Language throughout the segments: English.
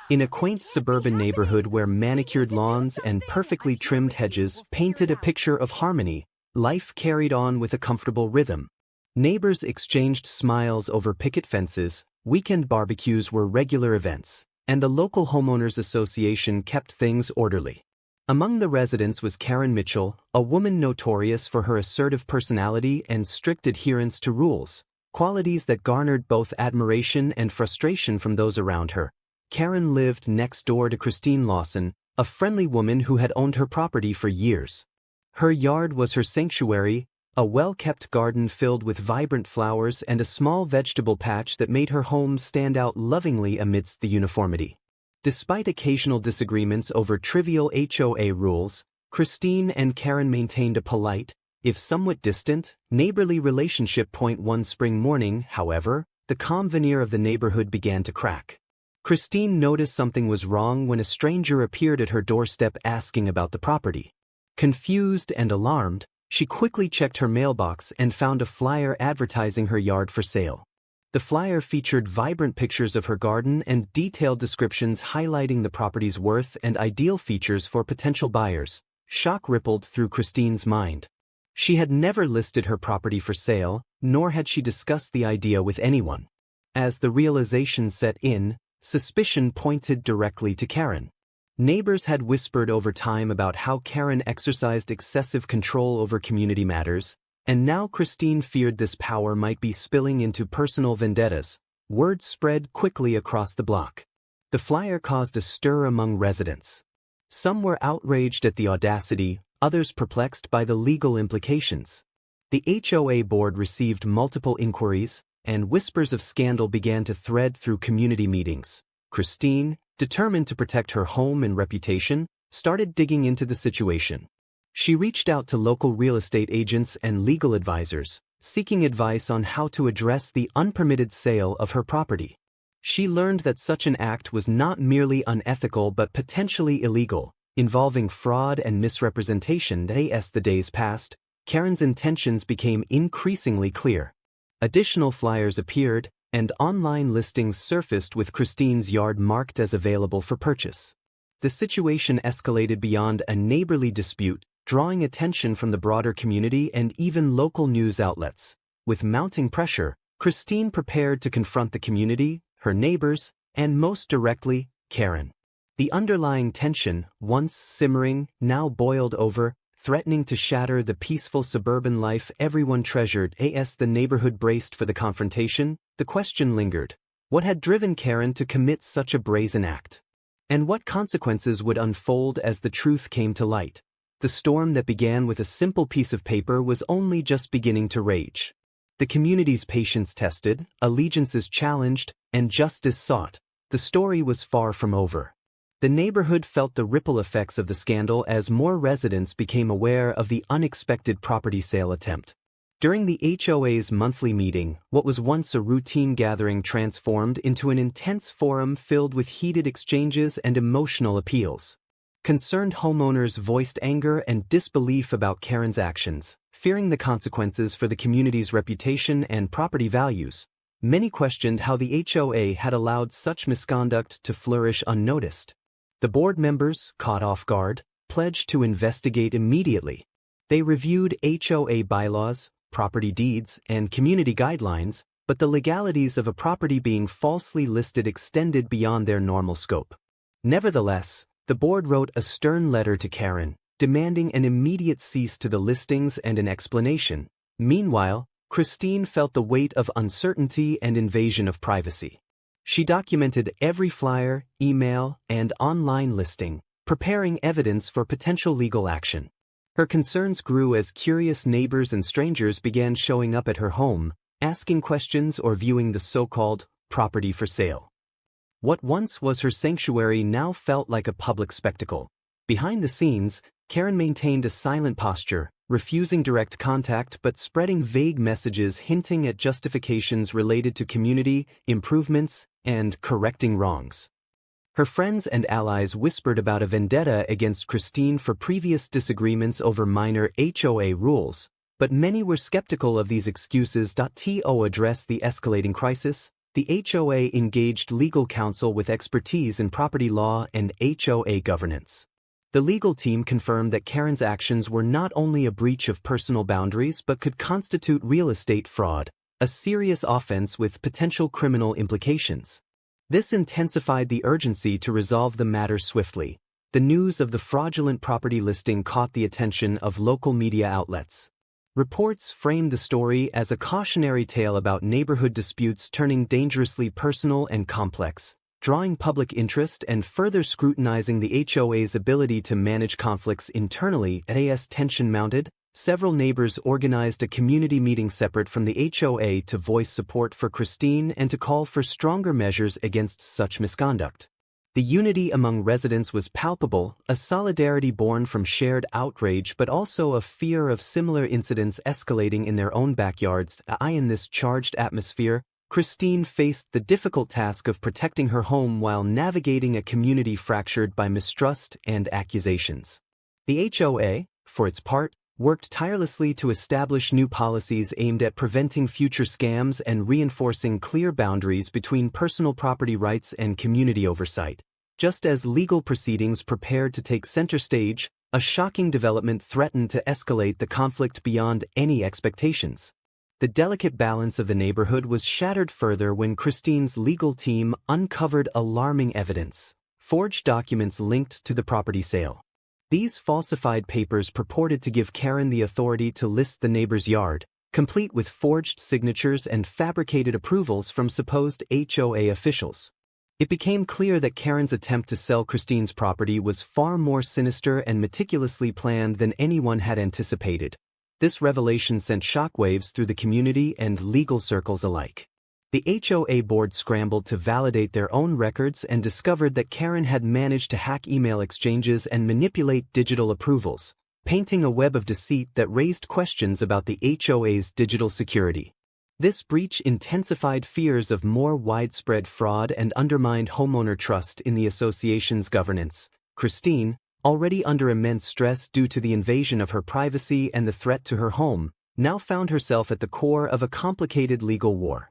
In a quaint suburban neighborhood where manicured lawns and perfectly trimmed hedges painted a picture of harmony, life carried on with a comfortable rhythm. Neighbors exchanged smiles over picket fences, weekend barbecues were regular events, and the local homeowners association kept things orderly. Among the residents was Karen Mitchell, a woman notorious for her assertive personality and strict adherence to rules, qualities that garnered both admiration and frustration from those around her. Karen lived next door to Christine Lawson, a friendly woman who had owned her property for years. Her yard was her sanctuary, a well-kept garden filled with vibrant flowers and a small vegetable patch that made her home stand out lovingly amidst the uniformity. Despite occasional disagreements over trivial HOA rules, Christine and Karen maintained a polite, if somewhat distant, neighborly relationship. One spring morning, however, the calm veneer of the neighborhood began to crack. Christine noticed something was wrong when a stranger appeared at her doorstep asking about the property. Confused and alarmed, she quickly checked her mailbox and found a flyer advertising her yard for sale. The flyer featured vibrant pictures of her garden and detailed descriptions highlighting the property's worth and ideal features for potential buyers. Shock rippled through Christine's mind. She had never listed her property for sale, nor had she discussed the idea with anyone. As the realization set in, suspicion pointed directly to Karen. Neighbors had whispered over time about how Karen exercised excessive control over community matters, and now Christine feared this power might be spilling into personal vendettas. Word spread quickly across the block. The flyer caused a stir among residents. Some were outraged at the audacity, others perplexed by the legal implications. The HOA board received multiple inquiries, and whispers of scandal began to thread through community meetings. Christine, determined to protect her home and reputation, started digging into the situation. She reached out to local real estate agents and legal advisors, seeking advice on how to address the unpermitted sale of her property. She learned that such an act was not merely unethical but potentially illegal, involving fraud and misrepresentation. As the days passed, Karen's intentions became increasingly clear. Additional flyers appeared, and online listings surfaced with Christine's yard marked as available for purchase. The situation escalated beyond a neighborly dispute, drawing attention from the broader community and even local news outlets. With mounting pressure, Christine prepared to confront the community, her neighbors, and most directly, Karen. The underlying tension, once simmering, now boiled over, threatening to shatter the peaceful suburban life everyone treasured. As the neighborhood braced for the confrontation, the question lingered. What had driven Karen to commit such a brazen act? And what consequences would unfold as the truth came to light? The storm that began with a simple piece of paper was only just beginning to rage. The community's patience tested, allegiances challenged, and justice sought. The story was far from over. The neighborhood felt the ripple effects of the scandal as more residents became aware of the unexpected property sale attempt. During the HOA's monthly meeting, what was once a routine gathering transformed into an intense forum filled with heated exchanges and emotional appeals. Concerned homeowners voiced anger and disbelief about Karen's actions, fearing the consequences for the community's reputation and property values. Many questioned how the HOA had allowed such misconduct to flourish unnoticed. The board members, caught off guard, pledged to investigate immediately. They reviewed HOA bylaws, property deeds, and community guidelines, but the legalities of a property being falsely listed extended beyond their normal scope. Nevertheless, the board wrote a stern letter to Karen, demanding an immediate cease to the listings and an explanation. Meanwhile, Christine felt the weight of uncertainty and invasion of privacy. She documented every flyer, email, and online listing, preparing evidence for potential legal action. Her concerns grew as curious neighbors and strangers began showing up at her home, asking questions or viewing the so-called property for sale. What once was her sanctuary now felt like a public spectacle. Behind the scenes, Karen maintained a silent posture, refusing direct contact but spreading vague messages hinting at justifications related to community improvements and correcting wrongs. Her friends and allies whispered about a vendetta against Christine for previous disagreements over minor HOA rules, but many were skeptical of these excuses. To address the escalating crisis, The HOA engaged legal counsel with expertise in property law and HOA governance. The legal team confirmed that Karen's actions were not only a breach of personal boundaries but could constitute real estate fraud, a serious offense with potential criminal implications. This intensified the urgency to resolve the matter swiftly. The news of the fraudulent property listing caught the attention of local media outlets. Reports framed the story as a cautionary tale about neighborhood disputes turning dangerously personal and complex, drawing public interest and further scrutinizing the HOA's ability to manage conflicts internally. As tension mounted, several neighbors organized a community meeting separate from the HOA to voice support for Christine and to call for stronger measures against such misconduct. The unity among residents was palpable, a solidarity born from shared outrage but also a fear of similar incidents escalating in their own backyards. In this charged atmosphere, Christine faced the difficult task of protecting her home while navigating a community fractured by mistrust and accusations. The HOA, for its part, worked tirelessly to establish new policies aimed at preventing future scams and reinforcing clear boundaries between personal property rights and community oversight. Just as legal proceedings prepared to take center stage, a shocking development threatened to escalate the conflict beyond any expectations. The delicate balance of the neighborhood was shattered further when Christine's legal team uncovered alarming evidence: forged documents linked to the property sale. These falsified papers purported to give Karen the authority to list the neighbor's yard, complete with forged signatures and fabricated approvals from supposed HOA officials. It became clear that Karen's attempt to sell Christine's property was far more sinister and meticulously planned than anyone had anticipated. This revelation sent shockwaves through the community and legal circles alike. The HOA board scrambled to validate their own records and discovered that Karen had managed to hack email exchanges and manipulate digital approvals, painting a web of deceit that raised questions about the HOA's digital security. This breach intensified fears of more widespread fraud and undermined homeowner trust in the association's governance. Christine, already under immense stress due to the invasion of her privacy and the threat to her home, now found herself at the core of a complicated legal war.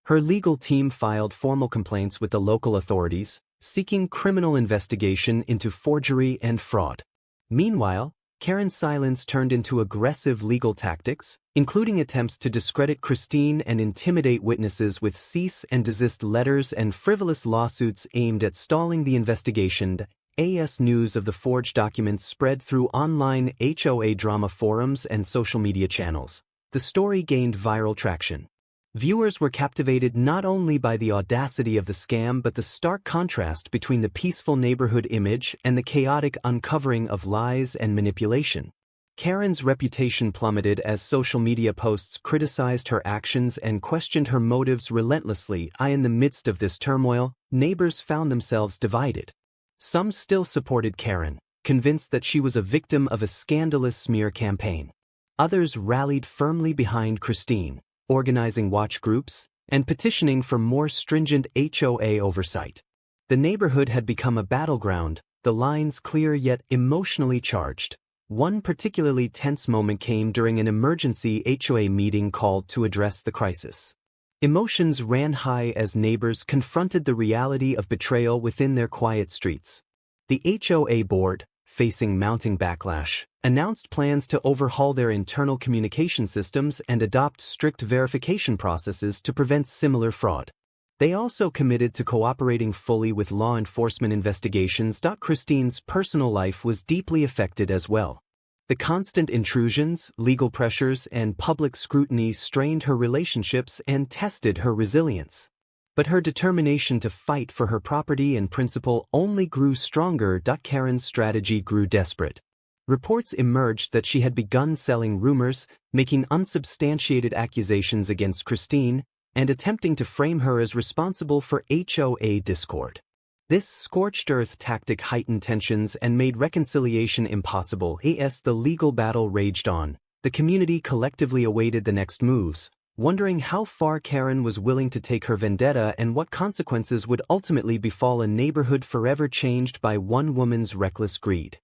Her legal team filed formal complaints with the local authorities, seeking criminal investigation into forgery and fraud. Meanwhile, Karen's silence turned into aggressive legal tactics, including attempts to discredit Christine and intimidate witnesses with cease and desist letters and frivolous lawsuits aimed at stalling the investigation. As news of the forged documents spread through online HOA drama forums and social media channels, the story gained viral traction. Viewers were captivated not only by the audacity of the scam but the stark contrast between the peaceful neighborhood image and the chaotic uncovering of lies and manipulation. Karen's reputation plummeted as social media posts criticized her actions and questioned her motives relentlessly. In the midst of this turmoil, neighbors found themselves divided. Some still supported Karen, convinced that she was a victim of a scandalous smear campaign. Others rallied firmly behind Christine, organizing watch groups and petitioning for more stringent HOA oversight. The neighborhood had become a battleground, the lines clear yet emotionally charged. One particularly tense moment came during an emergency HOA meeting called to address the crisis. Emotions ran high as neighbors confronted the reality of betrayal within their quiet streets. The HOA board, facing mounting backlash, announced plans to overhaul their internal communication systems and adopt strict verification processes to prevent similar fraud. They also committed to cooperating fully with law enforcement investigations. Christine's personal life was deeply affected as well. The constant intrusions, legal pressures, and public scrutiny strained her relationships and tested her resilience. But her determination to fight for her property and principle only grew stronger. Karen's strategy grew desperate. Reports emerged that she had begun selling rumors, making unsubstantiated accusations against Christine, and attempting to frame her as responsible for HOA discord. This scorched earth tactic heightened tensions and made reconciliation impossible. As the legal battle raged on, the community collectively awaited the next moves, wondering how far Karen was willing to take her vendetta and what consequences would ultimately befall a neighborhood forever changed by one woman's reckless greed.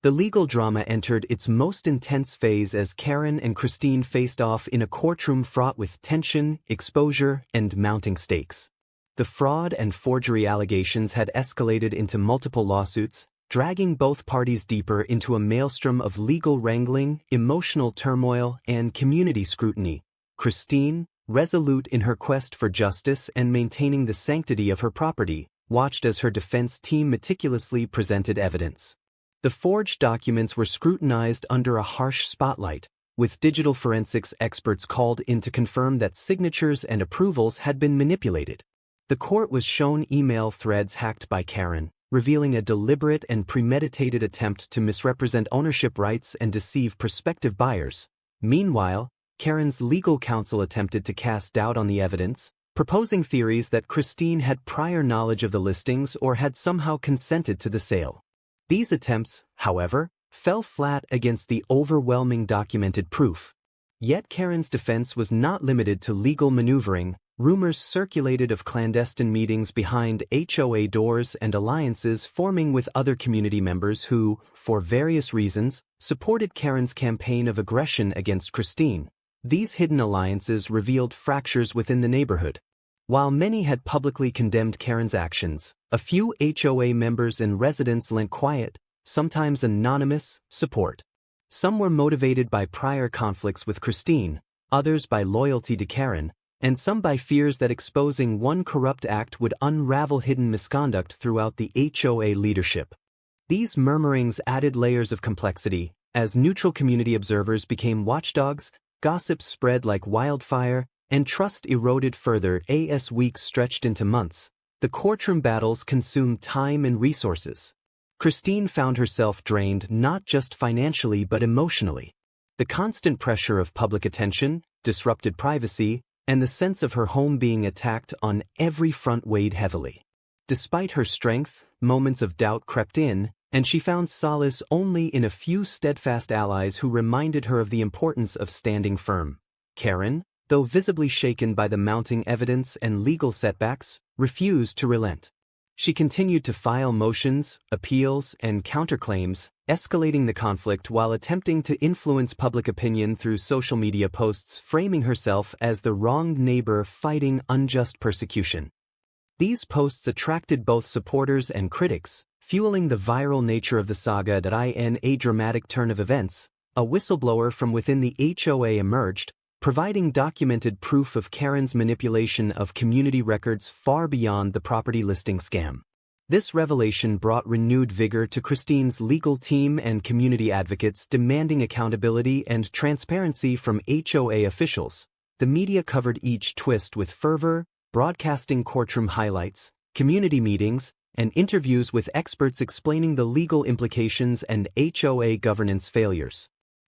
The legal drama entered its most intense phase as Karen and Christine faced off in a courtroom fraught with tension, exposure, and mounting stakes. The fraud and forgery allegations had escalated into multiple lawsuits, dragging both parties deeper into a maelstrom of legal wrangling, emotional turmoil, and community scrutiny. Christine, resolute in her quest for justice and maintaining the sanctity of her property, watched as her defense team meticulously presented evidence. The forged documents were scrutinized under a harsh spotlight, with digital forensics experts called in to confirm that signatures and approvals had been manipulated. The court was shown email threads hacked by Karen, revealing a deliberate and premeditated attempt to misrepresent ownership rights and deceive prospective buyers. Meanwhile, Karen's legal counsel attempted to cast doubt on the evidence, proposing theories that Christine had prior knowledge of the listings or had somehow consented to the sale. These attempts, however, fell flat against the overwhelming documented proof. Yet Karen's defense was not limited to legal maneuvering. Rumors circulated of clandestine meetings behind HOA doors and alliances forming with other community members who, for various reasons, supported Karen's campaign of aggression against Christine. These hidden alliances revealed fractures within the neighborhood. While many had publicly condemned Karen's actions, a few HOA members and residents lent quiet, sometimes anonymous, support. Some were motivated by prior conflicts with Christine, others by loyalty to Karen, and some by fears that exposing one corrupt act would unravel hidden misconduct throughout the HOA leadership. These murmurings added layers of complexity. As neutral community observers became watchdogs, gossip spread like wildfire, and trust eroded further as weeks stretched into months. The courtroom battles consumed time and resources. Christine found herself drained not just financially but emotionally. The constant pressure of public attention, disrupted privacy, and the sense of her home being attacked on every front weighed heavily. Despite her strength, moments of doubt crept in, and she found solace only in a few steadfast allies who reminded her of the importance of standing firm. Karen, though visibly shaken by the mounting evidence and legal setbacks, refused to relent. She continued to file motions, appeals, and counterclaims, escalating the conflict while attempting to influence public opinion through social media posts, framing herself as the wronged neighbor fighting unjust persecution. These posts attracted both supporters and critics, fueling the viral nature of the saga. In a dramatic turn of events, a whistleblower from within the HOA emerged, providing documented proof of Karen's manipulation of community records far beyond the property listing scam. This revelation brought renewed vigor to Christine's legal team and community advocates demanding accountability and transparency from HOA officials. The media covered each twist with fervor, broadcasting courtroom highlights, community meetings, and interviews with experts explaining the legal implications and HOA governance failures.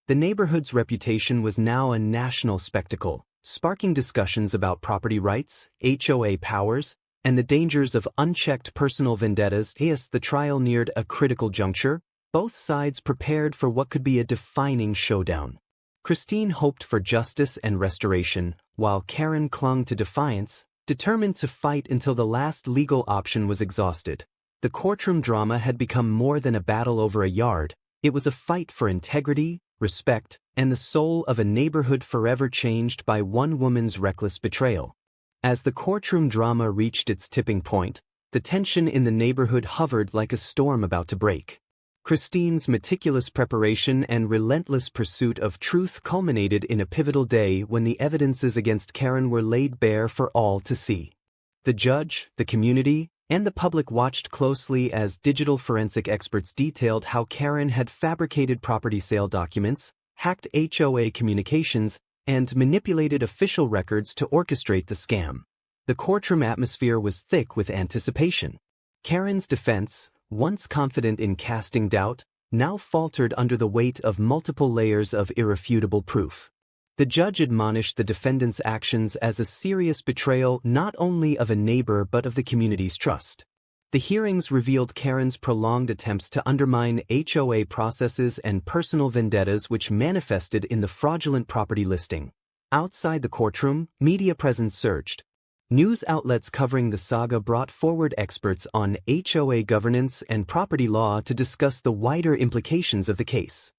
The neighborhood's reputation was now a national spectacle, sparking discussions about property rights, HOA powers, and the dangers of unchecked personal vendettas. As the trial neared a critical juncture, both sides prepared for what could be a defining showdown. Christine hoped for justice and restoration, while Karen clung to defiance, determined to fight until the last legal option was exhausted. The courtroom drama had become more than a battle over a yard. It was a fight for integrity, respect, and the soul of a neighborhood forever changed by one woman's reckless betrayal. As the courtroom drama reached its tipping point, the tension in the neighborhood hovered like a storm about to break. Christine's meticulous preparation and relentless pursuit of truth culminated in a pivotal day when the evidences against Karen were laid bare for all to see. The judge, the community, and the public watched closely as digital forensic experts detailed how Karen had fabricated property sale documents, hacked HOA communications, and manipulated official records to orchestrate the scam. The courtroom atmosphere was thick with anticipation. Karen's defense, once confident in casting doubt, now faltered under the weight of multiple layers of irrefutable proof. The judge admonished the defendant's actions as a serious betrayal not only of a neighbor but of the community's trust. The hearings revealed Karen's prolonged attempts to undermine HOA processes and personal vendettas which manifested in the fraudulent property listing. Outside the courtroom, media presence surged. News outlets covering the saga brought forward experts on HOA governance and property law to discuss the wider implications of the case.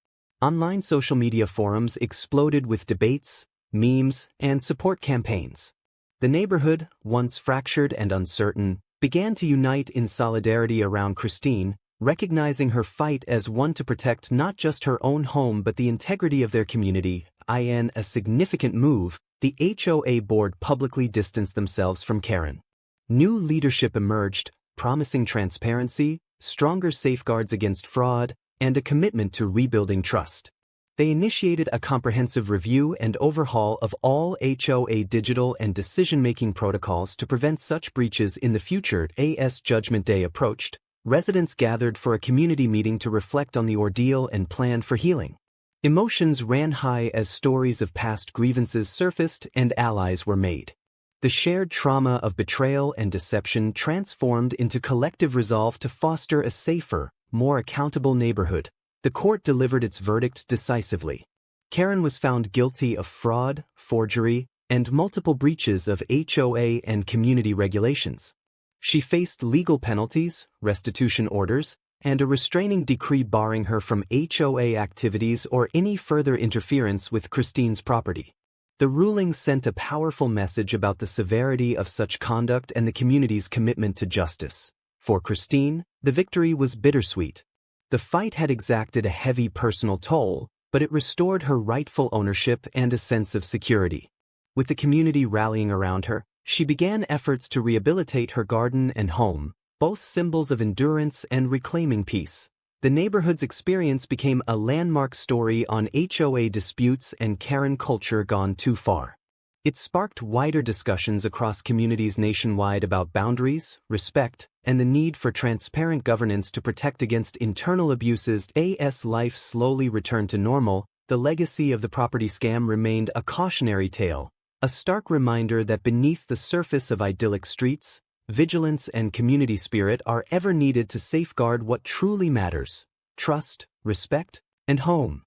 Online social media forums exploded with debates, memes, and support campaigns. The neighborhood, once fractured and uncertain, began to unite in solidarity around Christine, recognizing her fight as one to protect not just her own home but the integrity of their community. In a significant move, the HOA board publicly distanced themselves from Karen. New leadership emerged, promising transparency, stronger safeguards against fraud, and a commitment to rebuilding trust. They initiated a comprehensive review and overhaul of all HOA digital and decision-making protocols to prevent such breaches in the future. As Judgment Day approached, residents gathered for a community meeting to reflect on the ordeal and plan for healing. Emotions ran high as stories of past grievances surfaced and allies were made. The shared trauma of betrayal and deception transformed into collective resolve to foster a safer, more accountable neighborhood. The court delivered its verdict decisively. Karen was found guilty of fraud, forgery, and multiple breaches of HOA and community regulations. She faced legal penalties, restitution orders, and a restraining decree barring her from HOA activities or any further interference with Christine's property. The ruling sent a powerful message about the severity of such conduct and the community's commitment to justice. For Christine, the victory was bittersweet. The fight had exacted a heavy personal toll, but it restored her rightful ownership and a sense of security. With the community rallying around her, she began efforts to rehabilitate her garden and home, both symbols of endurance and reclaiming peace. The neighborhood's experience became a landmark story on HOA disputes and Karen culture gone too far. It sparked wider discussions across communities nationwide about boundaries, respect, and the need for transparent governance to protect against internal abuses. As life slowly returned to normal, the legacy of the property scam remained a cautionary tale, a stark reminder that beneath the surface of idyllic streets, vigilance and community spirit are ever needed to safeguard what truly matters: trust, respect, and home.